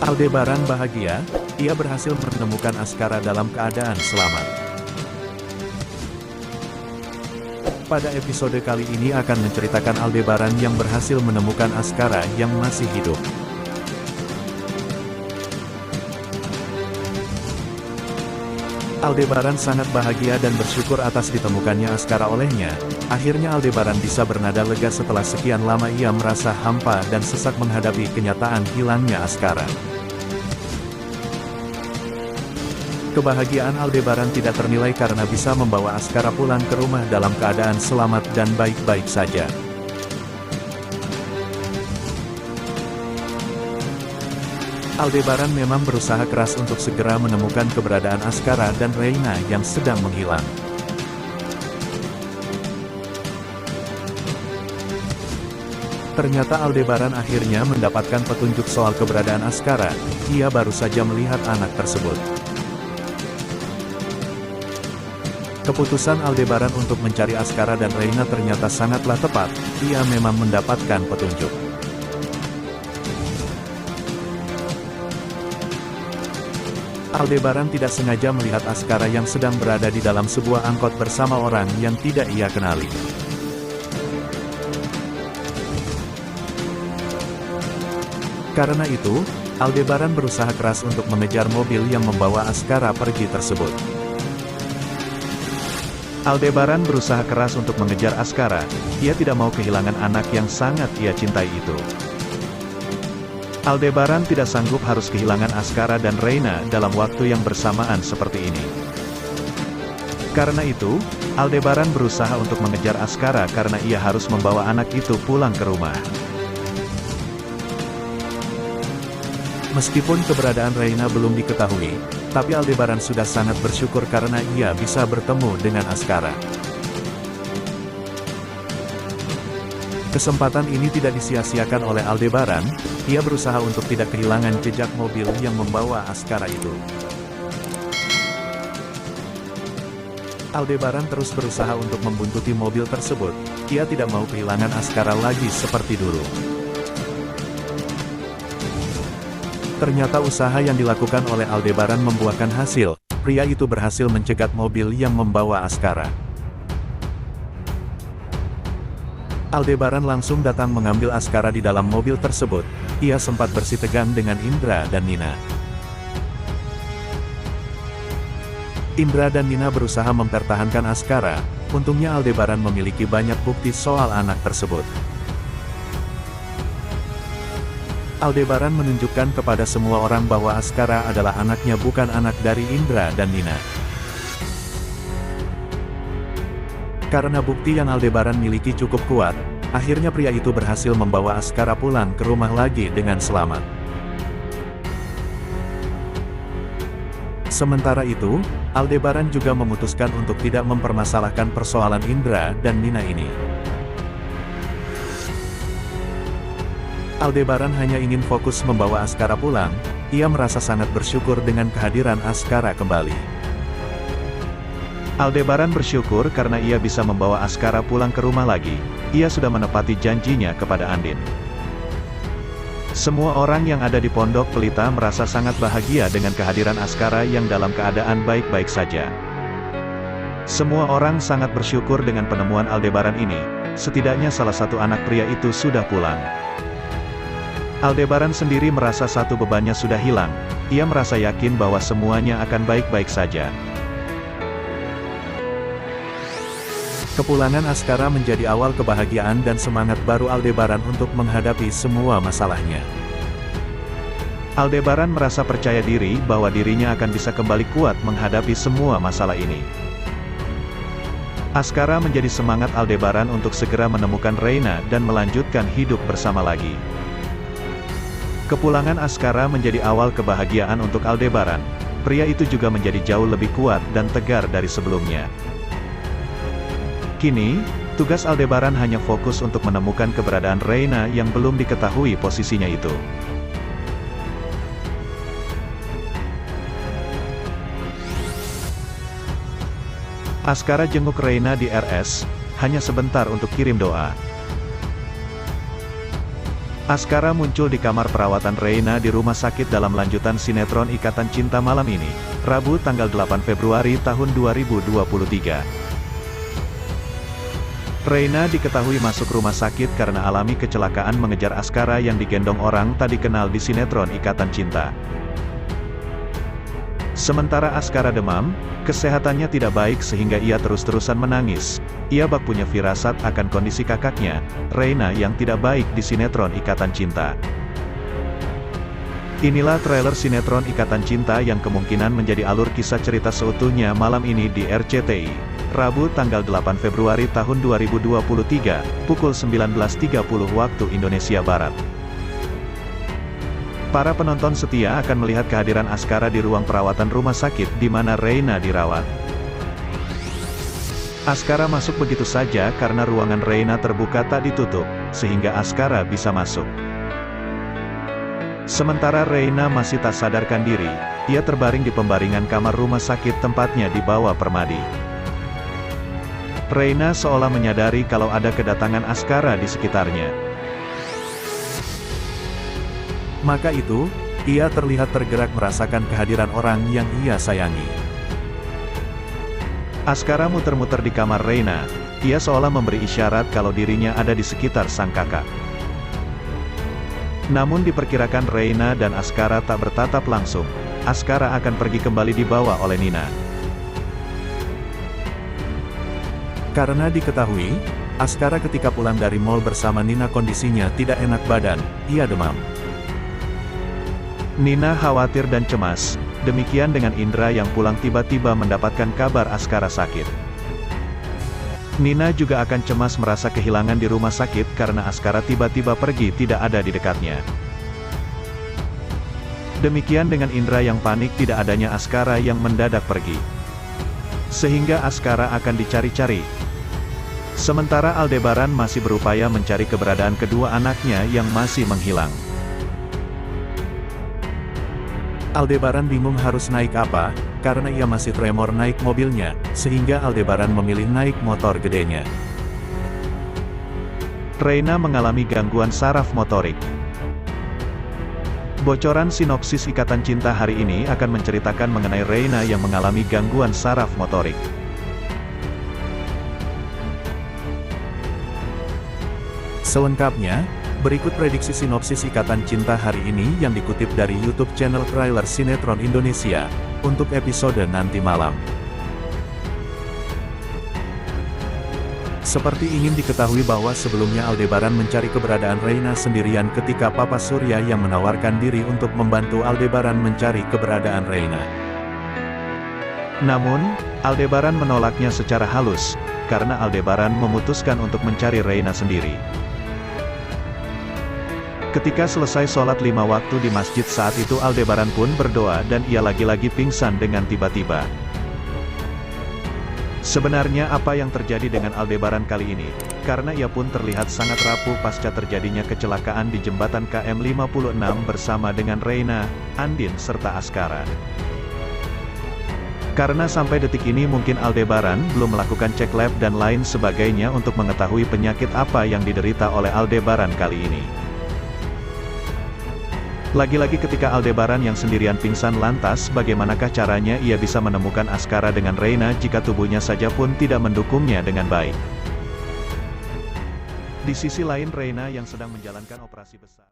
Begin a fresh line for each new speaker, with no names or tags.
Aldebaran bahagia, ia berhasil menemukan Askara dalam keadaan selamat. Pada episode kali ini akan menceritakan Aldebaran yang berhasil menemukan Askara yang masih hidup. Aldebaran sangat bahagia dan bersyukur atas ditemukannya Askara olehnya. Akhirnya Aldebaran bisa bernada lega setelah sekian lama ia merasa hampa dan sesak menghadapi kenyataan hilangnya Askara. Kebahagiaan Aldebaran tidak ternilai karena bisa membawa Askara pulang ke rumah dalam keadaan selamat dan baik-baik saja. Aldebaran memang berusaha keras untuk segera menemukan keberadaan Askara dan Reina yang sedang menghilang. Ternyata Aldebaran akhirnya mendapatkan petunjuk soal keberadaan Askara, ia baru saja melihat anak tersebut. Keputusan Aldebaran untuk mencari Askara dan Reina ternyata sangatlah tepat, ia memang mendapatkan petunjuk. Aldebaran tidak sengaja melihat Askara yang sedang berada di dalam sebuah angkot bersama orang yang tidak ia kenali. Karena itu, Aldebaran berusaha keras untuk mengejar mobil yang membawa Askara pergi tersebut. Aldebaran berusaha keras untuk mengejar Askara, ia tidak mau kehilangan anak yang sangat ia cintai itu. Aldebaran tidak sanggup harus kehilangan Askara dan Reina dalam waktu yang bersamaan seperti ini. Karena itu, Aldebaran berusaha untuk mengejar Askara karena ia harus membawa anak itu pulang ke rumah. Meskipun keberadaan Reina belum diketahui, tapi Aldebaran sudah sangat bersyukur karena ia bisa bertemu dengan Askara. Kesempatan ini tidak disia-siakan oleh Aldebaran, ia berusaha untuk tidak kehilangan jejak mobil yang membawa Askara itu. Aldebaran terus berusaha untuk membuntuti mobil tersebut, ia tidak mau kehilangan Askara lagi seperti dulu. Ternyata usaha yang dilakukan oleh Aldebaran membuahkan hasil, pria itu berhasil mencegat mobil yang membawa Askara. Aldebaran langsung datang mengambil Askara di dalam mobil tersebut, ia sempat bersitegang dengan Indra dan Nina. Indra dan Nina berusaha mempertahankan Askara, untungnya Aldebaran memiliki banyak bukti soal anak tersebut. Aldebaran menunjukkan kepada semua orang bahwa Askara adalah anaknya bukan anak dari Indra dan Nina. Karena bukti yang Aldebaran miliki cukup kuat, akhirnya pria itu berhasil membawa Askara pulang ke rumah lagi dengan selamat. Sementara itu, Aldebaran juga memutuskan untuk tidak mempermasalahkan persoalan Indra dan Nina ini. Aldebaran hanya ingin fokus membawa Askara pulang, ia merasa sangat bersyukur dengan kehadiran Askara kembali. Aldebaran bersyukur karena ia bisa membawa Askara pulang ke rumah lagi, ia sudah menepati janjinya kepada Andin. Semua orang yang ada di Pondok Pelita merasa sangat bahagia dengan kehadiran Askara yang dalam keadaan baik-baik saja. Semua orang sangat bersyukur dengan penemuan Aldebaran ini, setidaknya salah satu anak pria itu sudah pulang. Aldebaran sendiri merasa satu bebannya sudah hilang, ia merasa yakin bahwa semuanya akan baik-baik saja. Kepulangan Askara menjadi awal kebahagiaan dan semangat baru Aldebaran untuk menghadapi semua masalahnya. Aldebaran merasa percaya diri bahwa dirinya akan bisa kembali kuat menghadapi semua masalah ini. Askara menjadi semangat Aldebaran untuk segera menemukan Reina dan melanjutkan hidup bersama lagi. Kepulangan Askara menjadi awal kebahagiaan untuk Aldebaran, pria itu juga menjadi jauh lebih kuat dan tegar dari sebelumnya. Kini, tugas Aldebaran hanya fokus untuk menemukan keberadaan Reina yang belum diketahui posisinya itu. Askara jenguk Reina di RS, hanya sebentar untuk kirim doa. Askara muncul di kamar perawatan Reina di rumah sakit dalam lanjutan sinetron Ikatan Cinta malam ini, Rabu tanggal 8 Februari tahun 2023. Reina diketahui masuk rumah sakit karena alami kecelakaan mengejar Askara yang digendong orang tak dikenal di sinetron Ikatan Cinta. Sementara Askara demam, kesehatannya tidak baik sehingga ia terus-terusan menangis. Ia bak punya firasat akan kondisi kakaknya, Reina yang tidak baik di sinetron Ikatan Cinta. Inilah trailer sinetron Ikatan Cinta yang kemungkinan menjadi alur kisah cerita seutuhnya malam ini di RCTI, Rabu tanggal 8 Februari tahun 2023, pukul 19.30 waktu Indonesia Barat. Para penonton setia akan melihat kehadiran Askara di ruang perawatan rumah sakit di mana Reina dirawat. Askara masuk begitu saja karena ruangan Reina terbuka tak ditutup, sehingga Askara bisa masuk. Sementara Reina masih tak sadarkan diri, ia terbaring di pembaringan kamar rumah sakit tempatnya dibawa Permadi. Reina seolah menyadari kalau ada kedatangan Askara di sekitarnya. Maka itu, ia terlihat tergerak merasakan kehadiran orang yang ia sayangi. Askara muter-muter di kamar Reina, ia seolah memberi isyarat kalau dirinya ada di sekitar sang kakak. Namun diperkirakan Reina dan Askara tak bertatap langsung, Askara akan pergi kembali dibawa oleh Nina. Karena diketahui, Askara ketika pulang dari mall bersama Nina kondisinya tidak enak badan, ia demam. Nina khawatir dan cemas, demikian dengan Indra yang pulang tiba-tiba mendapatkan kabar Askara sakit. Nina juga akan cemas merasa kehilangan di rumah sakit karena Askara tiba-tiba pergi tidak ada di dekatnya. Demikian dengan Indra yang panik tidak adanya Askara yang mendadak pergi. Sehingga Askara akan dicari-cari. Sementara Aldebaran masih berupaya mencari keberadaan kedua anaknya yang masih menghilang. Aldebaran bingung harus naik apa, karena ia masih tremor naik mobilnya, sehingga Aldebaran memilih naik motor gedenya. Reina mengalami gangguan saraf motorik. Bocoran sinopsis Ikatan Cinta hari ini akan menceritakan mengenai Reina yang mengalami gangguan saraf motorik. Selengkapnya, berikut prediksi sinopsis Ikatan Cinta hari ini yang dikutip dari YouTube channel Trailer Sinetron Indonesia, untuk episode nanti malam. Seperti ingin diketahui bahwa sebelumnya Aldebaran mencari keberadaan Reina sendirian ketika Papa Surya yang menawarkan diri untuk membantu Aldebaran mencari keberadaan Reina. Namun, Aldebaran menolaknya secara halus, karena Aldebaran memutuskan untuk mencari Reina sendiri. Ketika selesai sholat 5 waktu di masjid saat itu Aldebaran pun berdoa dan ia lagi-lagi pingsan dengan tiba-tiba. Sebenarnya apa yang terjadi dengan Aldebaran kali ini? Karena ia pun terlihat sangat rapuh pasca terjadinya kecelakaan di jembatan KM 56 bersama dengan Reina, Andin serta Askara. Karena sampai detik ini mungkin Aldebaran belum melakukan cek lab dan lain sebagainya untuk mengetahui penyakit apa yang diderita oleh Aldebaran kali ini. Lagi-lagi ketika Aldebaran yang sendirian pingsan lantas bagaimanakah caranya ia bisa menemukan Askara dengan Reina jika tubuhnya saja pun tidak mendukungnya dengan baik. Di sisi lain Reina yang sedang menjalankan operasi besar.